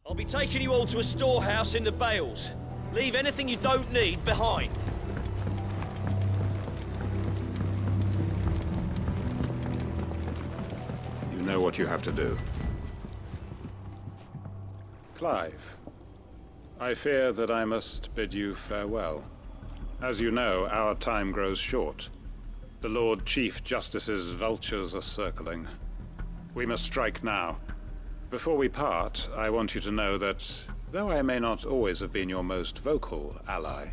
I'll be taking you all to a storehouse in the Bales. Leave anything you don't need behind. You know what you have to do. Clive, I fear that I must bid you farewell. As you know, our time grows short. The Lord Chief Justice's vultures are circling. We must strike now. Before we part, I want you to know that, though I may not always have been your most vocal ally,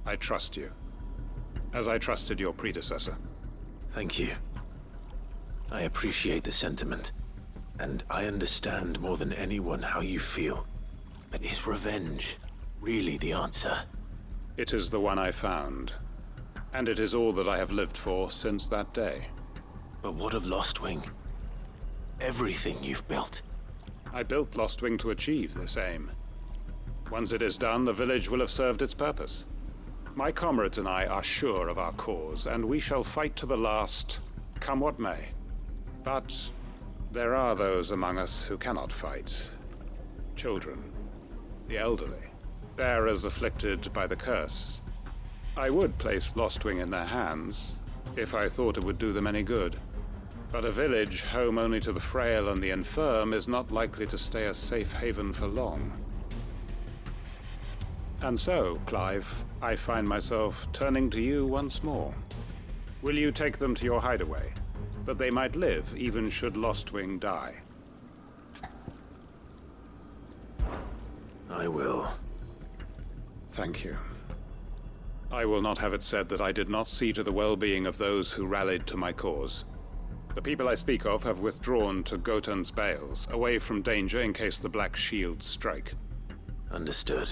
I trust you, as I trusted your predecessor. Thank you. I appreciate the sentiment, and I understand more than anyone how you feel. But is revenge really the answer? It is the one I found, and it is all that I have lived for since that day. But what of Lostwing? Everything you've built. I built Lostwing to achieve this aim. Once it is done, the village will have served its purpose. My comrades and I are sure of our cause, and we shall fight to the last, come what may. But there are those among us who cannot fight. Children, the elderly, bearers afflicted by the curse. I would place Lostwing in their hands, if I thought it would do them any good. But a village home only to the frail and the infirm is not likely to stay a safe haven for long. And so, Clive, I find myself turning to you once more. Will you take them to your hideaway, that they might live even should Lostwing die? I will. Thank you. I will not have it said that I did not see to the well-being of those who rallied to my cause. The people I speak of have withdrawn to Gotan's Bales, away from danger in case the Black Shields strike. Understood.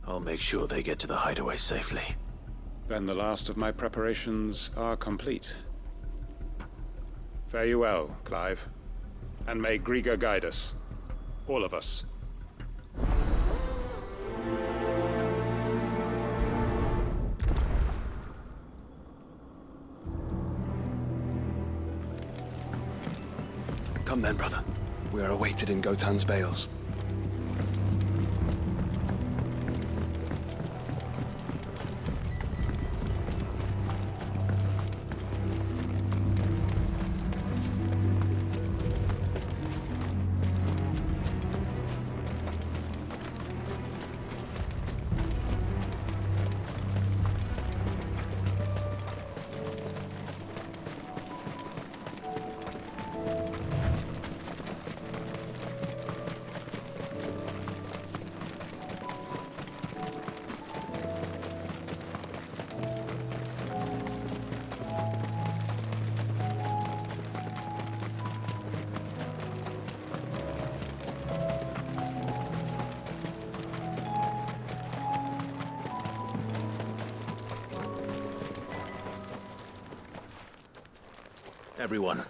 I'll make sure they get to the hideaway safely. Then the last of my preparations are complete. Fare you well, Clive. And may Griga guide us. All of us. Come then, brother. We are awaited in Gotan's Bales. Everyone,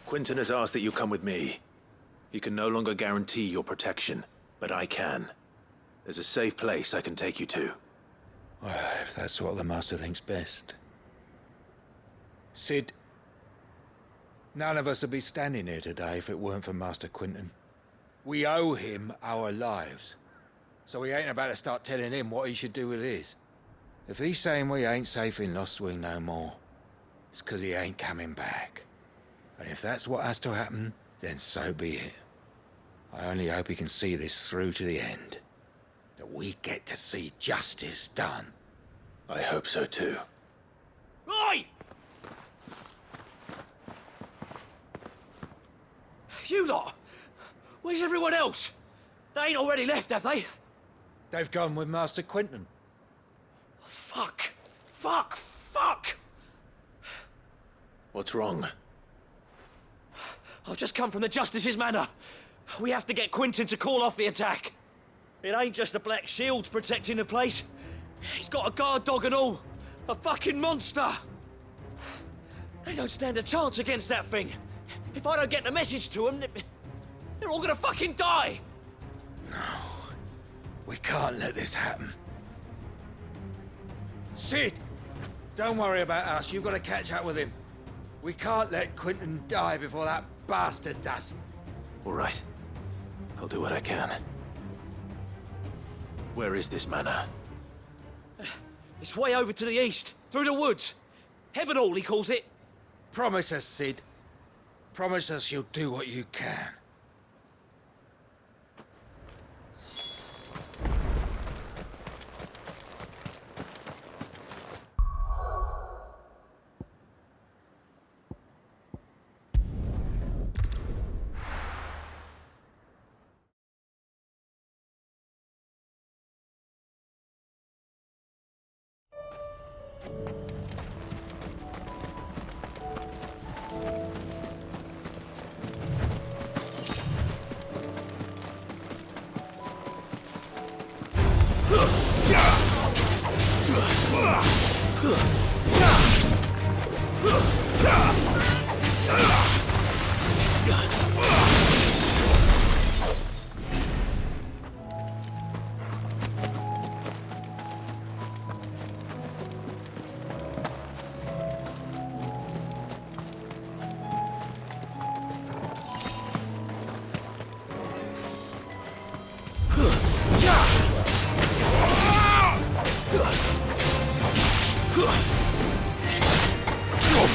Quinton has asked that you come with me. He can no longer guarantee your protection, but I can. There's a safe place I can take you to. Well, if that's what the Master thinks best. Sid, none of us would be standing here today if it weren't for Master Quinton. We owe him our lives, so we ain't about to start telling him what he should do with his. If he's saying we ain't safe in Lostwing no more, it's 'cause he ain't coming back. And if that's what has to happen, then so be it. I only hope he can see this through to the end. That we get to see justice done. I hope so too. Oi! You lot! Where's everyone else? They ain't already left, have they? They've gone with Master Quinton. Fuck! Fuck! Fuck! What's wrong? I've just come from the Justice's manor. We have to get Quinton to call off the attack. It ain't just the Black Shields protecting the place. He's got a guard dog and all. A fucking monster. They don't stand a chance against that thing. If I don't get the message to them, they're all gonna fucking die. No. We can't let this happen. Sid! Don't worry about us. You've got to catch up with him. We can't let Quentin die before that bastard does. All right. I'll do what I can. Where is this manor? It's way over to the east, through the woods. Heaven Hall, he calls it. Promise us, Sid. Promise us you'll do what you can.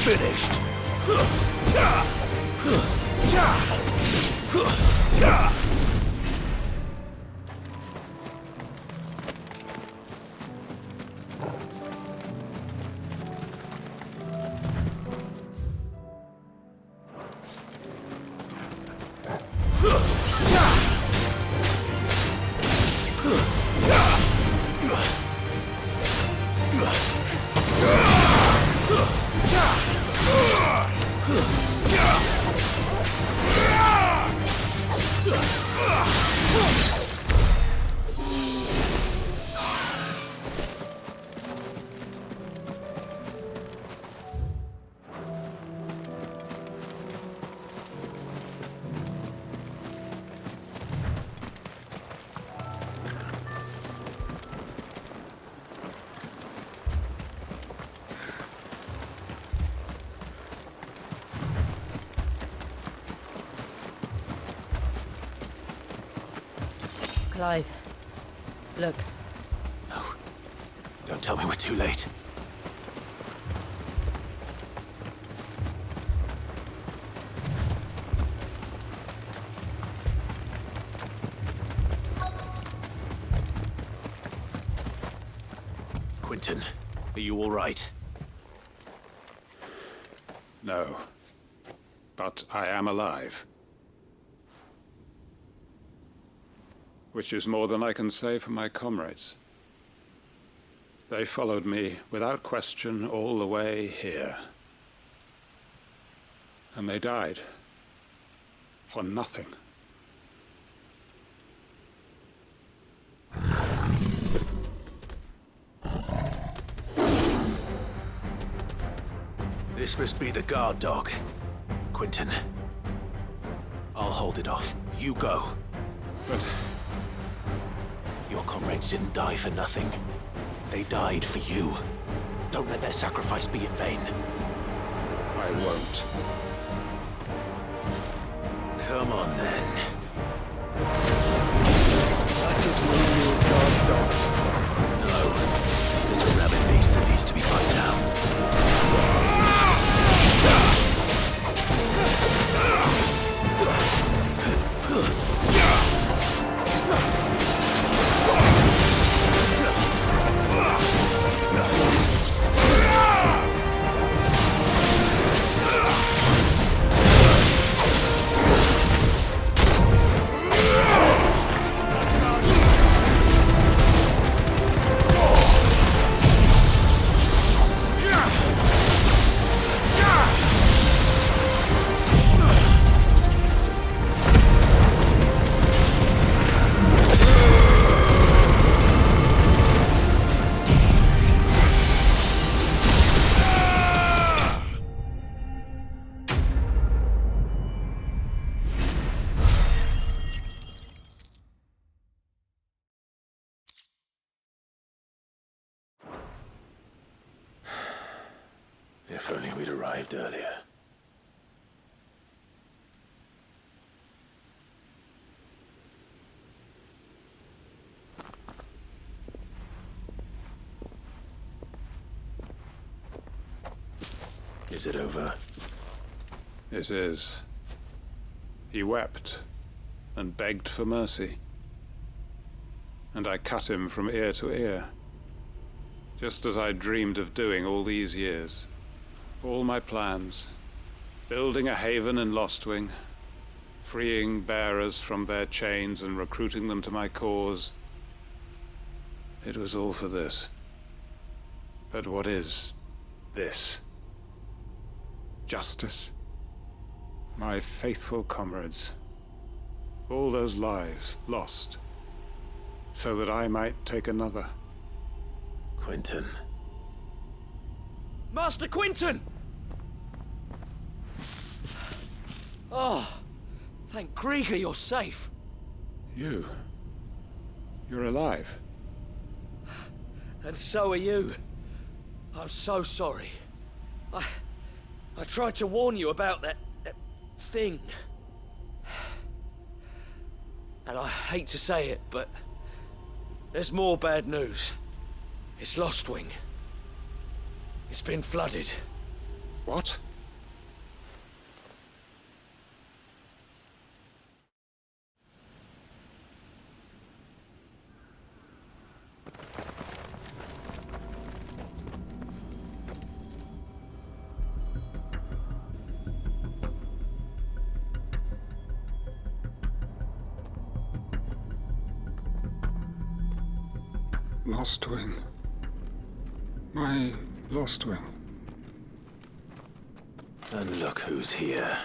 Finished. Clive, look. No. Don't tell me we're too late. Quentin, are you all right? No. But I am alive. Which is more than I can say for my comrades. They followed me without question all the way here. And they died. For nothing. This must be the guard dog. Quentin. I'll hold it off. You go. But your comrades didn't die for nothing. They died for you. Don't let their sacrifice be in vain. I won't. Come on, then. That is really your guard dog. No. Just a rabid beast that needs to be put down. If only we'd arrived earlier. Is it over? It is. He wept and begged for mercy. And I cut him from ear to ear. Just as I dreamed of doing all these years. All my plans. Building a haven in Lostwing. Freeing bearers from their chains and recruiting them to my cause. It was all for this. But what is this? Justice? My faithful comrades. All those lives lost. So that I might take another. Quentin. Master Quentin! Oh, thank Grieger you're safe. You? You're alive? And so are you. I'm so sorry. I tried to warn you about that thing. And I hate to say it, but there's more bad news. It's Lostwing. It's been flooded. What? Lostwing. My Lostwing. And look who's here.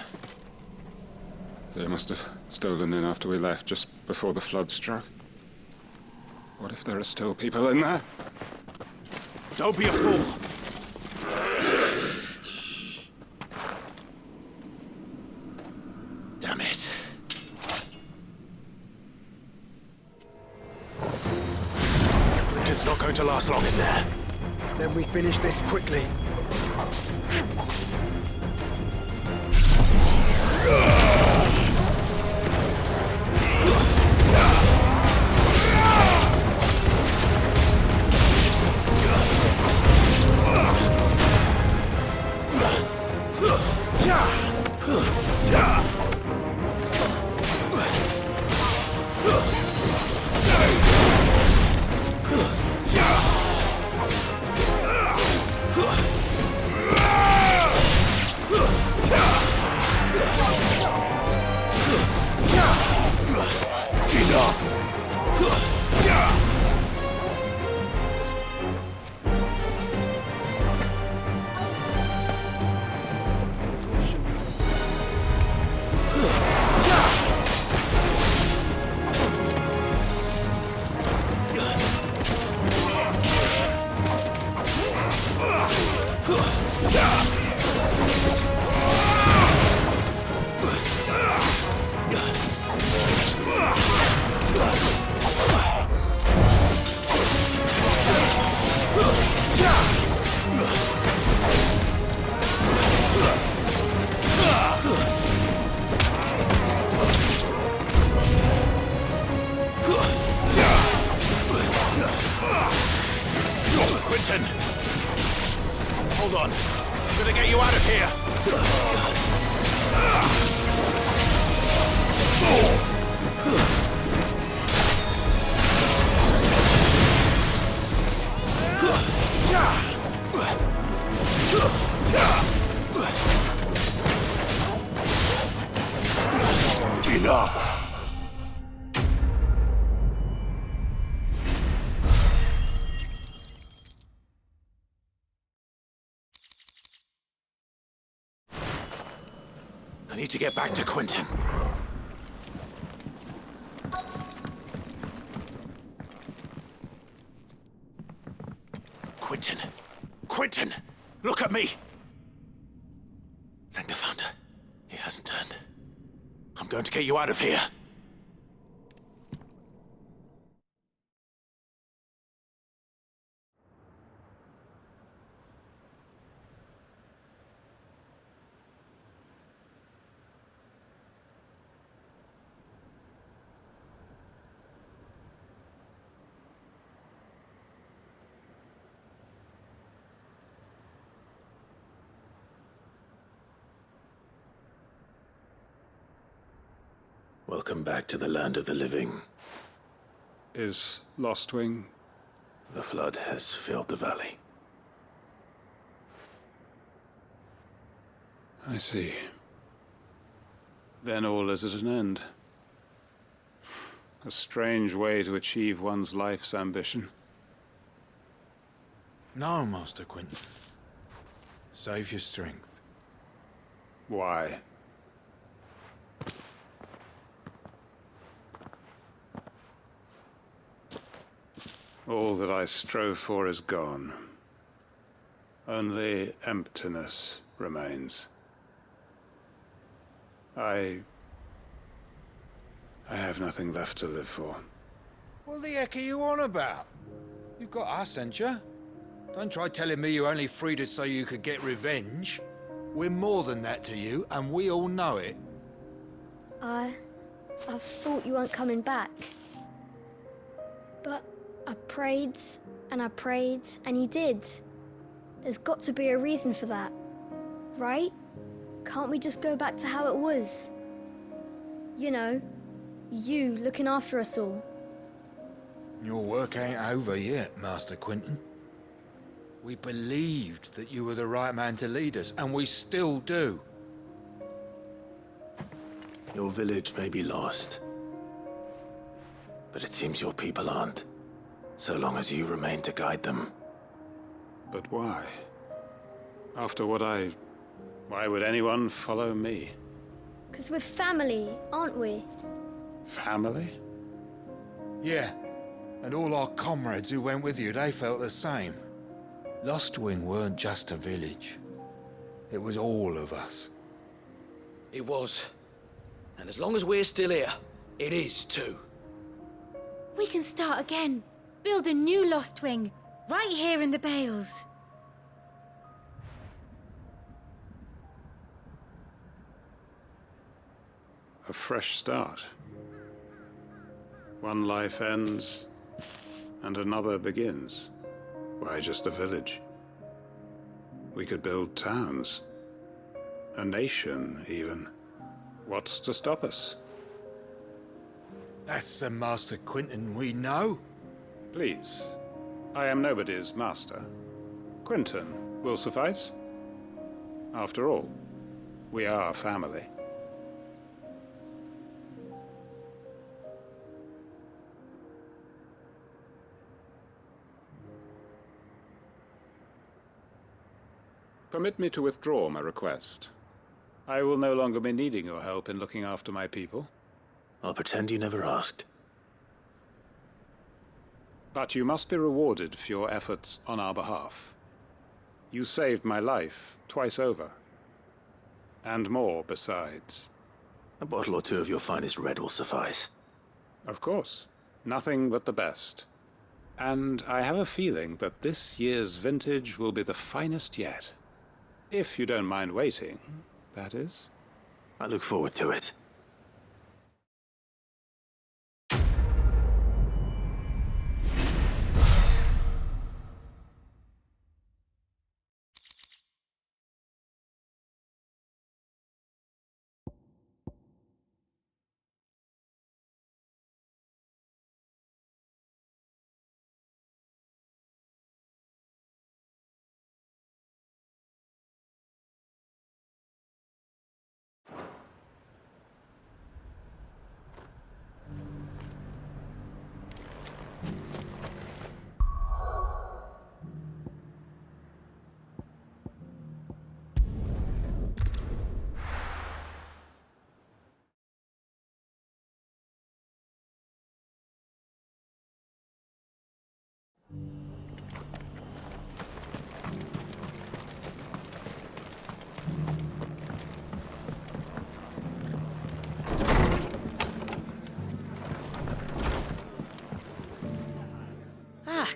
They must have stolen in after we left, just before the flood struck. What if there are still people in there? Don't be a fool! Damn it. It's not going to last long in there. Then we finish this quickly. Quentin! Hold on. I'm gonna get you out of here! Enough! I need to get back to Quentin. Quentin! Quentin! Look at me! Thank the Founder. He hasn't turned. I'm going to get you out of here. Welcome back to the land of the living. Is Lostwing? The flood has filled the valley. I see. Then all is at an end. A strange way to achieve one's life's ambition. No, Master Quinton. Save your strength. Why? All that I strove for is gone. Only emptiness remains. I have nothing left to live for. What the heck are you on about? You've got us, ain't you? Don't try telling me you only freed us so you could get revenge. We're more than that to you, and we all know it. I thought you weren't coming back. But I prayed, and you did. There's got to be a reason for that, right? Can't we just go back to how it was? You know, you looking after us all. Your work ain't over yet, Master Quinton. We believed that you were the right man to lead us, and we still do. Your village may be lost, but it seems your people aren't, so long as you remain to guide them. But why? After what why would anyone follow me? 'Cause we're family, aren't we? Family? Yeah, and all our comrades who went with you, they felt the same. Lostwing weren't just a village. It was all of us. It was. And as long as we're still here, it is too. We can start again. Build a new Lostwing, right here in the Bales. A fresh start. One life ends, and another begins. Why just a village? We could build towns. A nation, even. What's to stop us? That's the Master Quinton we know. Please. I am nobody's master. Quinton will suffice. After all, we are family. Permit me to withdraw my request. I will no longer be needing your help in looking after my people. I'll pretend you never asked. But you must be rewarded for your efforts on our behalf. You saved my life twice over. And more besides. A bottle or two of your finest red will suffice. Of course. Nothing but the best. And I have a feeling that this year's vintage will be the finest yet. If you don't mind waiting, that is. I look forward to it.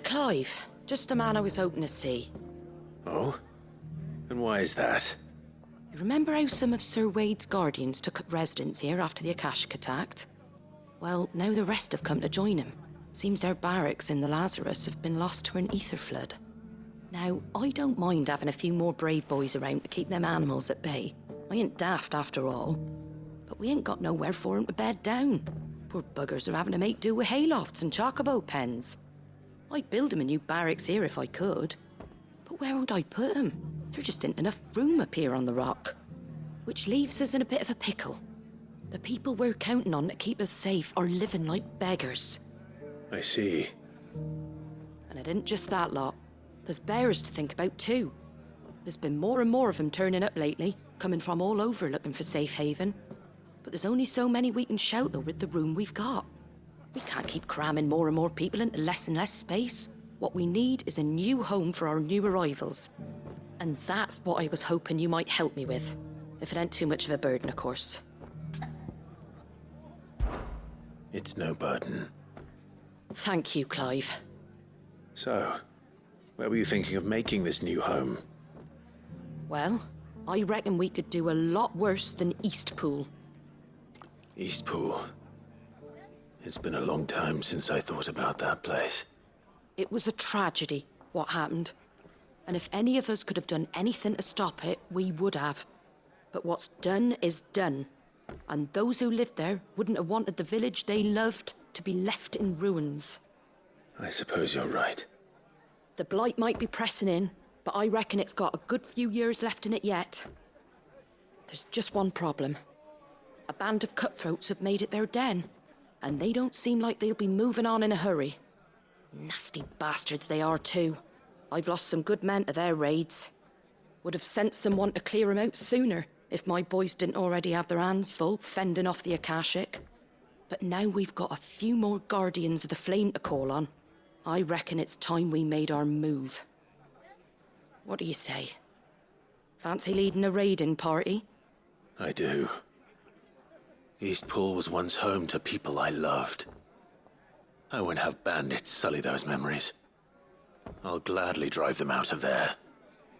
Clive, just the man I was hoping to see. Oh? And why is that? You remember how some of Sir Wade's guardians took up residence here after the Akashic attacked? Well, now the rest have come to join him. Seems their barracks in the Lazarus have been lost to an ether flood. Now, I don't mind having a few more brave boys around to keep them animals at bay. I ain't daft after all. But we ain't got nowhere for 'em to bed down. Poor buggers are having to make do with haylofts and chocobo pens. I'd build 'em a new barracks here if I could. But where would I put 'em? There just ain't enough room up here on the rock. Which leaves us in a bit of a pickle. The people we're counting on to keep us safe are living like beggars. I see. And it isn't just that lot. There's bears to think about too. There's been more and more of them turning up lately, coming from all over looking for safe haven. But there's only so many we can shelter with the room we've got. We can't keep cramming more and more people into less and less space. What we need is a new home for our new arrivals. And that's what I was hoping you might help me with. If it ain't too much of a burden, of course. It's no burden. Thank you, Clive. So, where were you thinking of making this new home? Well, I reckon we could do a lot worse than Eastpool. Eastpool. It's been a long time since I thought about that place. It was a tragedy, what happened. And if any of us could have done anything to stop it, we would have. But what's done is done. And those who lived there wouldn't have wanted the village they loved to be left in ruins. I suppose you're right. The Blight might be pressing in, but I reckon it's got a good few years left in it yet. There's just one problem. A band of cutthroats have made it their den, and they don't seem like they'll be moving on in a hurry. Nasty bastards they are too. I've lost some good men to their raids. Would have sent someone to clear 'em out sooner, if my boys didn't already have their hands full fending off the Akashic. But now we've got a few more Guardians of the Flame to call on. I reckon it's time we made our move. What do you say? Fancy leading a raiding party? I do. Eastpool was once home to people I loved. I won't have bandits sully those memories. I'll gladly drive them out of there.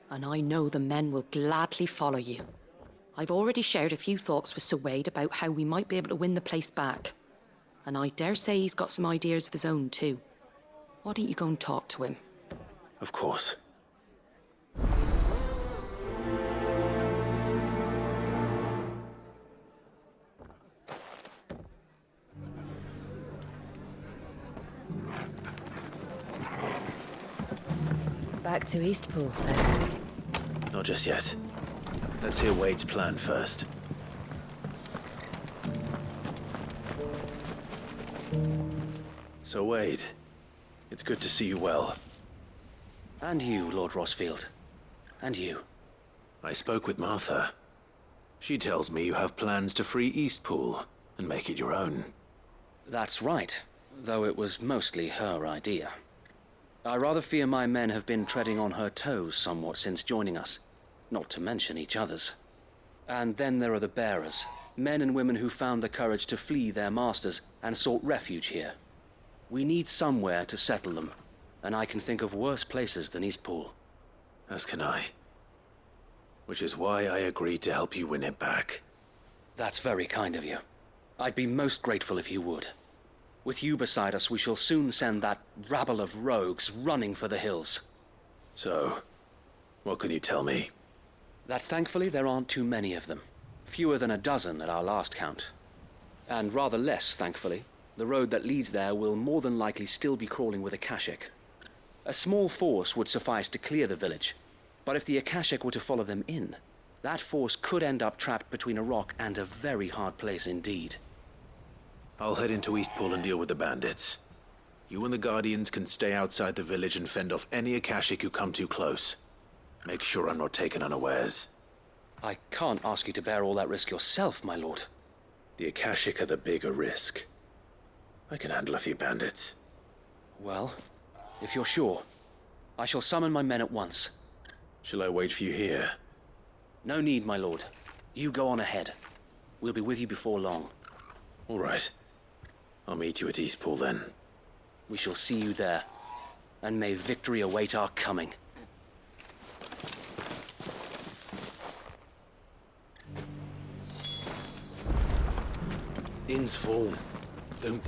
And I know the men will gladly follow you. I've already shared a few thoughts with Sir Wade about how we might be able to win the place back. And I dare say he's got some ideas of his own too. Why don't you go and talk to him? Of course. Back to Eastpool, then. Not just yet. Let's hear Wade's plan first. So Wade, it's good to see you well. And you, Lord Rosfield. And you. I spoke with Martha. She tells me you have plans to free Eastpool and make it your own. That's right, though it was mostly her idea. I rather fear my men have been treading on her toes somewhat since joining us, not to mention each other's. And then there are the bearers, men and women who found the courage to flee their masters and sought refuge here. We need somewhere to settle them, and I can think of worse places than Eastpool. As can I. Which is why I agreed to help you win it back. That's very kind of you. I'd be most grateful if you would. With you beside us, we shall soon send that rabble of rogues running for the hills. So, what can you tell me? That thankfully there aren't too many of them. Fewer than a dozen at our last count. And rather less, thankfully, the road that leads there will more than likely still be crawling with Akashic. A small force would suffice to clear the village, but if the Akashic were to follow them in, that force could end up trapped between a rock and a very hard place indeed. I'll head into Eastpool and deal with the bandits. You and the Guardians can stay outside the village and fend off any Akashic who come too close. Make sure I'm not taken unawares. I can't ask you to bear all that risk yourself, my lord. The Akashic are the bigger risk. I can handle a few bandits. Well, if you're sure, I shall summon my men at once. Shall I wait for you here? No need, my lord. You go on ahead. We'll be with you before long. All right. I'll meet you at Eastpool then. We shall see you there, and may victory await our coming. In's fallen. Don't...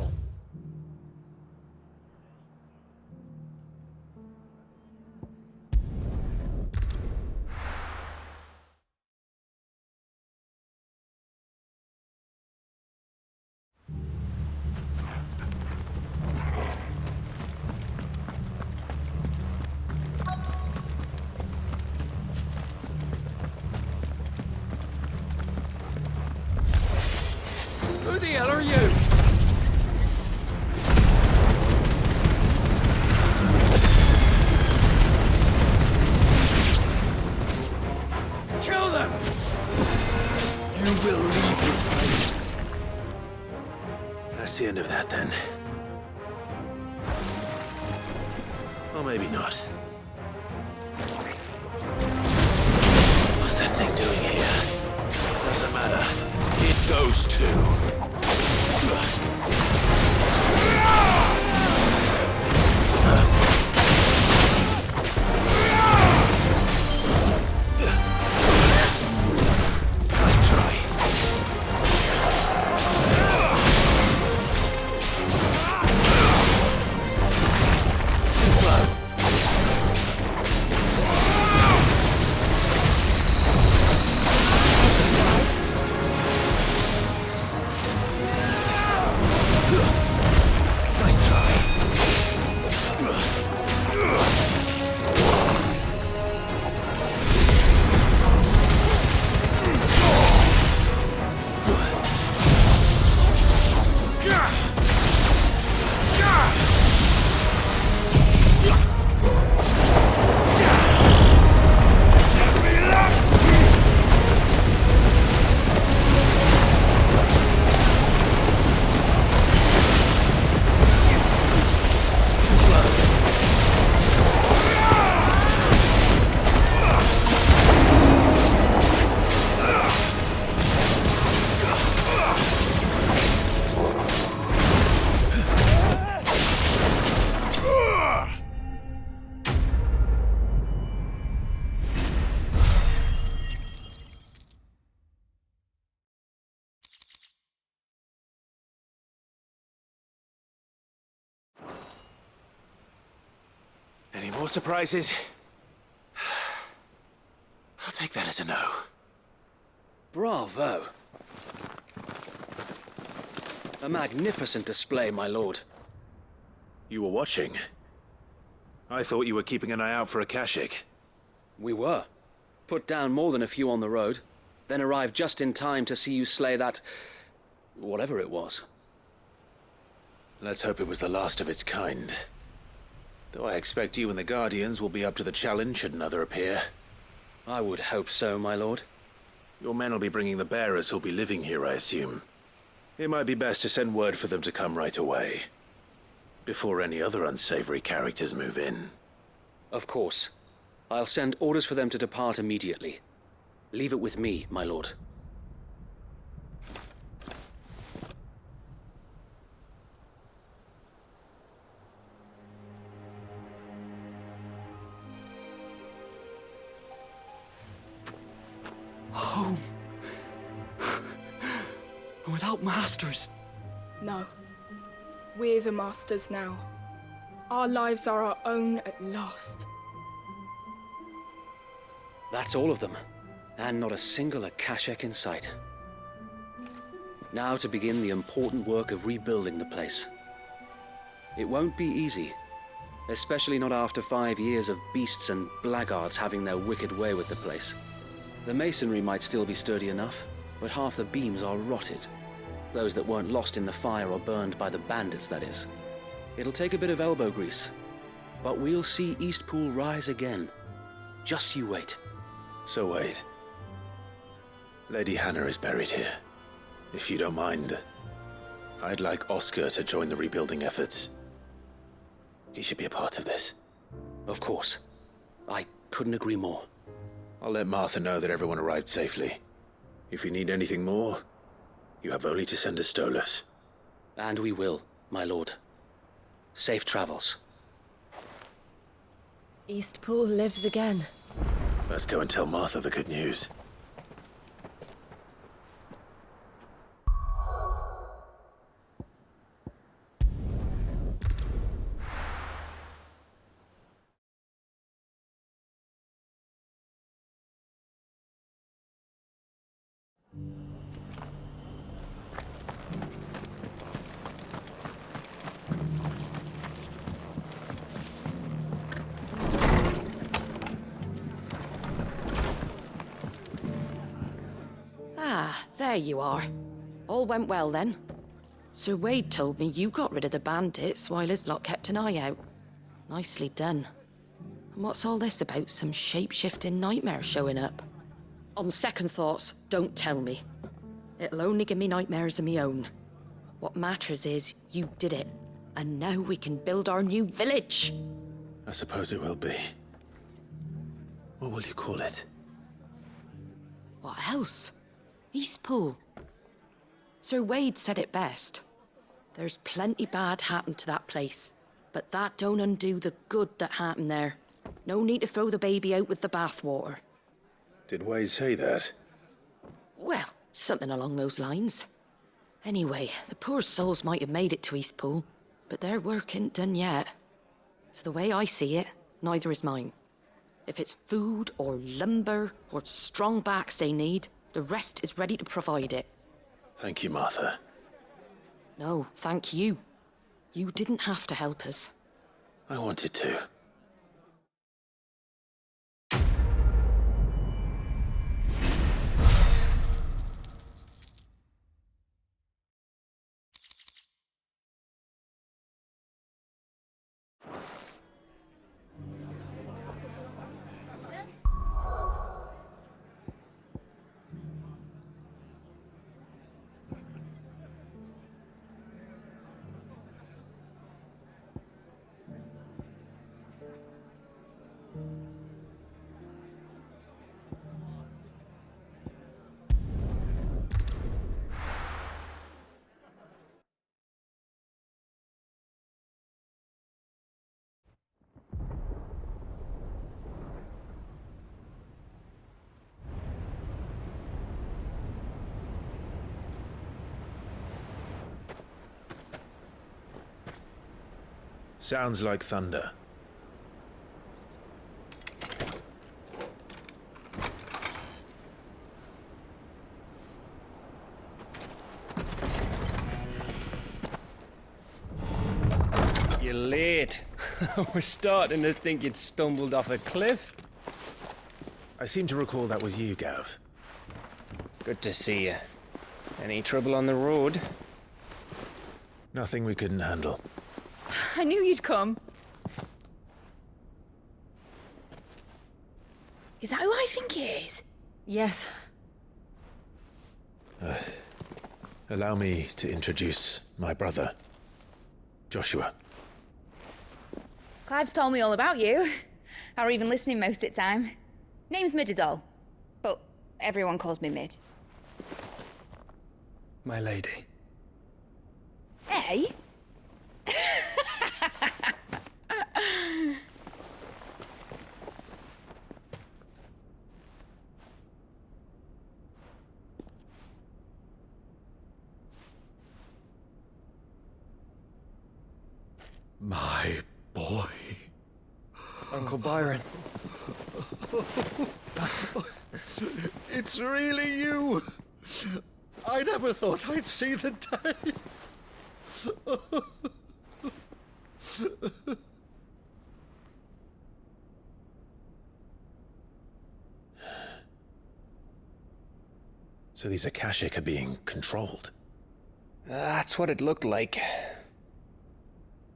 then. Or maybe not. What's that thing doing here? Doesn't matter. It goes too. Nice try. Too slow. Nice try. Any more surprises? I'll take that as a no. Bravo. A magnificent display, my lord. You were watching? I thought you were keeping an eye out for a Kashik. We were. Put down more than a few on the road, then arrived just in time to see you slay that... whatever it was. Let's hope it was the last of its kind. Though I expect you and the Guardians will be up to the challenge should another appear. I would hope so, my lord. Your men will be bringing the bearers who'll be living here, I assume. It might be best to send word for them to come right away, before any other unsavory characters move in. Of course. I'll send orders for them to depart immediately. Leave it with me, my lord. Home. Without masters. No. We're the masters now. Our lives are our own at last. That's all of them. And not a single Akashek in sight. Now to begin the important work of rebuilding the place. It won't be easy. Especially not after 5 years of beasts and blackguards having their wicked way with the place. The masonry might still be sturdy enough, but half the beams are rotted. Those that weren't lost in the fire or burned by the bandits, that is. It'll take a bit of elbow grease, but we'll see Eastpool rise again. Just you wait. So wait. Lady Hannah is buried here. If you don't mind, I'd like Oscar to join the rebuilding efforts. He should be a part of this. Of course. I couldn't agree more. I'll let Martha know that everyone arrived safely. If you need anything more, you have only to send a Stolas. And we will, my lord. Safe travels. Eastpool lives again. Let's go and tell Martha the good news. Ah, there you are. All went well then. Sir Wade told me you got rid of the bandits while his lot kept an eye out. Nicely done. And what's all this about some shape-shifting nightmare showing up? On second thoughts, don't tell me. It'll only give me nightmares of me own. What matters is you did it, and now we can build our new village. I suppose it will be. What will you call it? What else? Eastpool. Sir Wade said it best. There's plenty bad happened to that place, but that don't undo the good that happened there. No need to throw the baby out with the bathwater. Did Wade say that? Well, something along those lines. Anyway, the poor souls might have made it to Eastpool, but their work ain't done yet. So the way I see it, neither is mine. If it's food or lumber or strong backs they need, the rest is ready to provide it. Thank you, Martha. No, thank you. You didn't have to help us. I wanted to. Sounds like thunder. You're late. We're starting to think you'd stumbled off a cliff. I seem to recall that was you, Gav. Good to see you. Any trouble on the road? Nothing we couldn't handle. I knew you'd come. Is that who I think it is? Yes. Allow me to introduce my brother, Joshua. Clive's told me all about you. Or even listening most of the time. Name's Midadol, but everyone calls me Mid. My lady. Hey? My boy. Uncle Byron. It's really you. I never thought I'd see the day. So these Akashic are being controlled? That's what it looked like.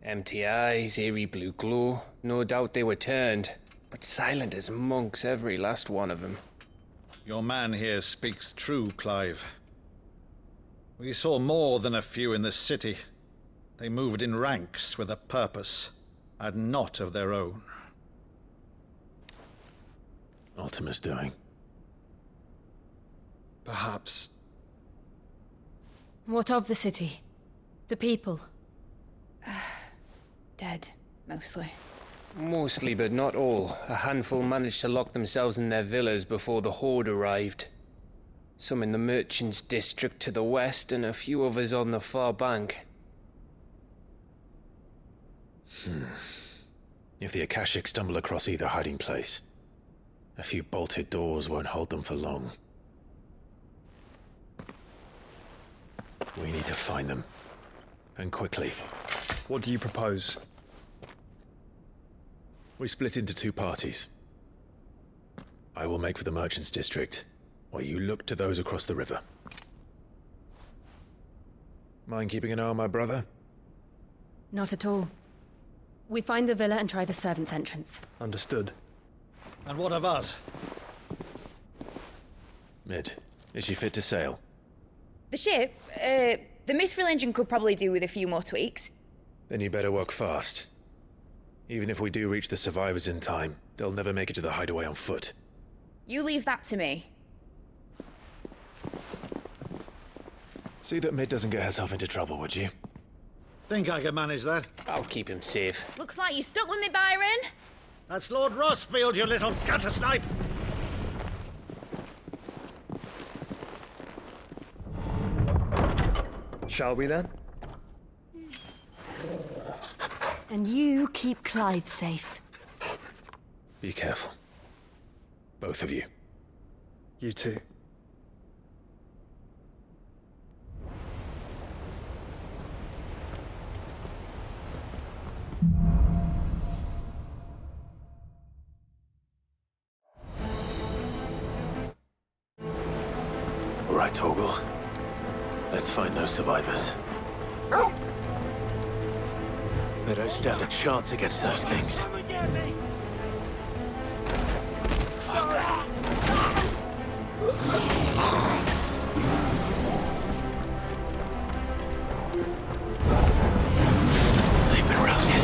Empty eyes, eerie blue glow. No doubt they were turned, but silent as monks, every last one of them. Your man here speaks true, Clive. We saw more than a few in this city. They moved in ranks with a purpose, and not of their own. Ultima's doing. Perhaps. What of the city? The people? Dead, mostly. Mostly, but not all. A handful managed to lock themselves in their villas before the Horde arrived. Some in the Merchants' District to the west, and a few others on the far bank. If the Akashic stumble across either hiding place, a few bolted doors won't hold them for long. We need to find them. And quickly. What do you propose? We split into two parties. I will make for the Merchants' District, while you look to those across the river. Mind keeping an eye on my brother? Not at all. We find the villa and try the servants' entrance. Understood. And what of us? Mid, is she fit to sail? The ship? The Mithril engine could probably do with a few more tweaks. Then you better work fast. Even if we do reach the survivors in time, they'll never make it to the hideaway on foot. You leave that to me. See that Mid doesn't get herself into trouble, would you? Think I can manage that? I'll keep him safe. Looks like you stuck with me, Byron. That's Lord Rosfield, you little gutter snipe! Shall we then? And you keep Clive safe. Be careful. Both of you. You too. All right, Torgal. Let's find those survivors. They don't stand a chance against those things. They've been routed.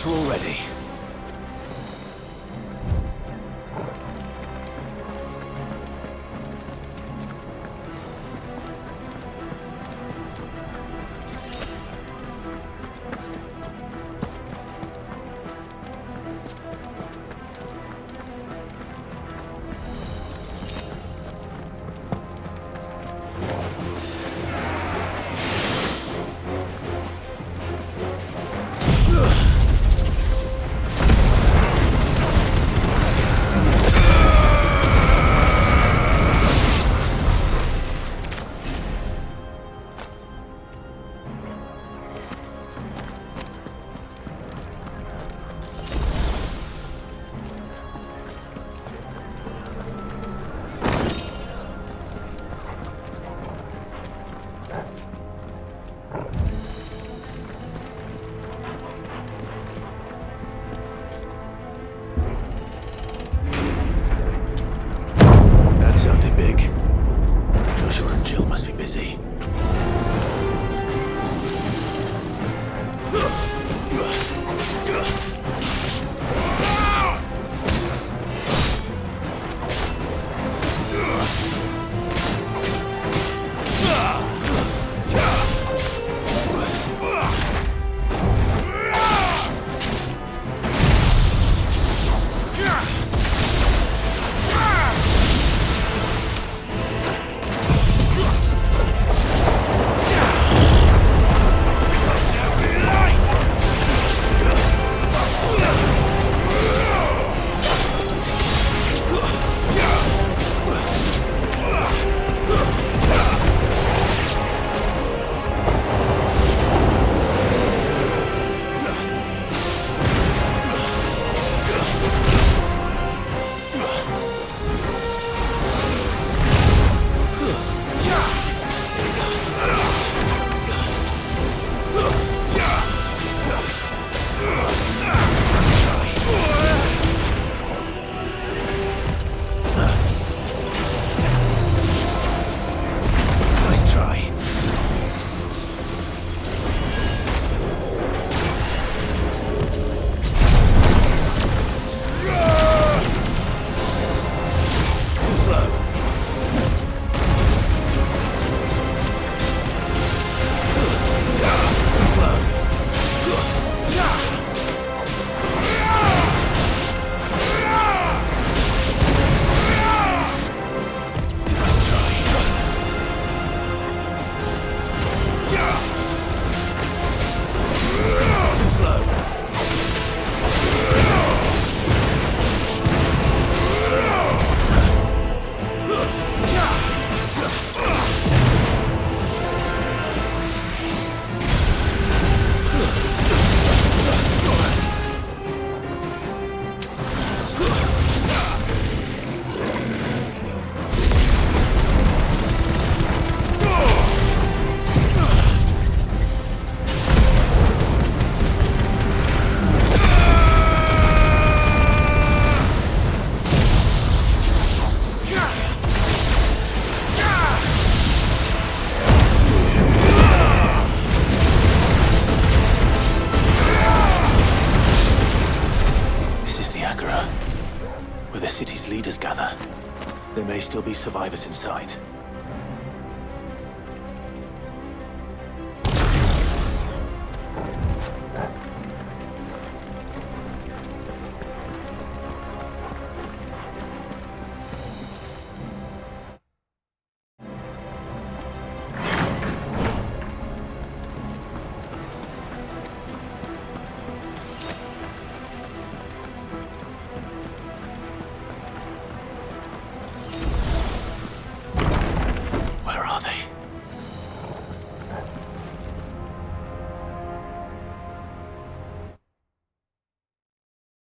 We're all ready. city's leaders gather, there may still be survivors inside.